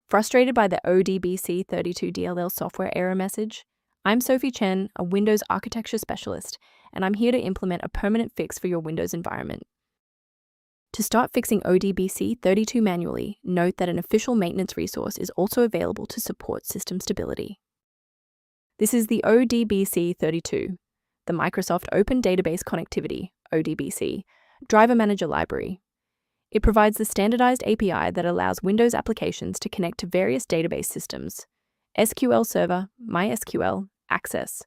Frustrated by the odbc32.dll software error message? I'm Sophie Chen, a Windows architecture specialist, and I'm here to implement a permanent fix for your Windows environment. To start fixing ODBC32 manually, note that an official maintenance resource is also available to support system stability. This is the ODBC32, the Microsoft Open Database Connectivity, ODBC, Driver Manager Library. It provides the standardized API that allows Windows applications to connect to various database systems: SQL Server, MySQL, Access.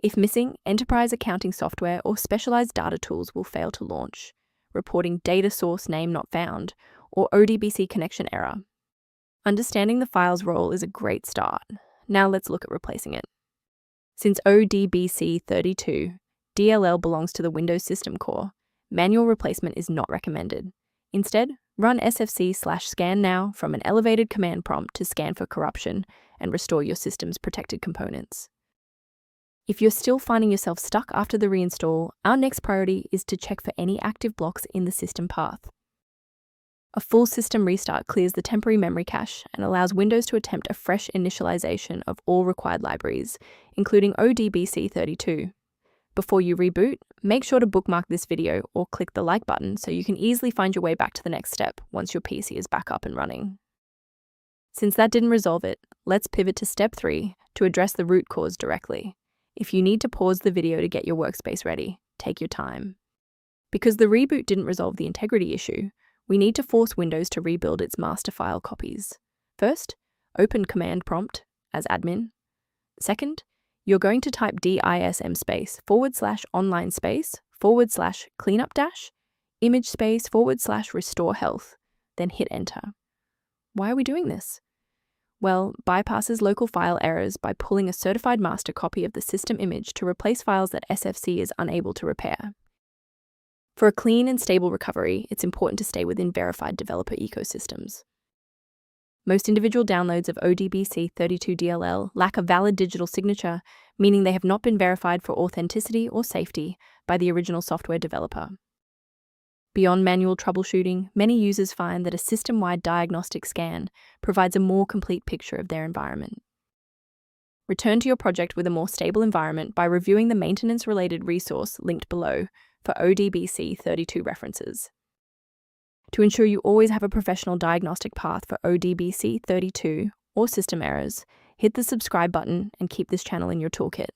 If missing, enterprise accounting software or specialized data tools will fail to launch, reporting data source name not found or ODBC connection error. Understanding the file's role is a great start. Now let's look at replacing it. Since ODBC32 DLL belongs to the Windows system core, manual replacement is not recommended. Instead, run sfc/scan now from an elevated command prompt to scan for corruption and restore your system's protected components. If you're still finding yourself stuck after the reinstall, our next priority is to check for any active blocks in the system path. A full system restart clears the temporary memory cache and allows Windows to attempt a fresh initialization of all required libraries, including ODBC32. Before you reboot, make sure to bookmark this video or click the like button so you can easily find your way back to the next step once your PC is back up and running. Since that didn't resolve it, let's pivot to step 3 to address the root cause directly. If you need to pause the video to get your workspace ready, take your time. Because the reboot didn't resolve the integrity issue, we need to force Windows to rebuild its master file copies. First, open command prompt as admin. Second, you're going to type /online//cleanup-image/restore health, then hit enter. Why are we doing this? Well, bypasses local file errors by pulling a certified master copy of the system image to replace files that SFC is unable to repair. For a clean and stable recovery, it's important to stay within verified developer ecosystems. Most individual downloads of ODBC32DLL lack a valid digital signature, meaning they have not been verified for authenticity or safety by the original software developer. Beyond manual troubleshooting, many users find that a system-wide diagnostic scan provides a more complete picture of their environment. Return to your project with a more stable environment by reviewing the maintenance-related resource linked below for ODBC32 references. To ensure you always have a professional diagnostic path for ODBC32 or system errors, hit the subscribe button and keep this channel in your toolkit.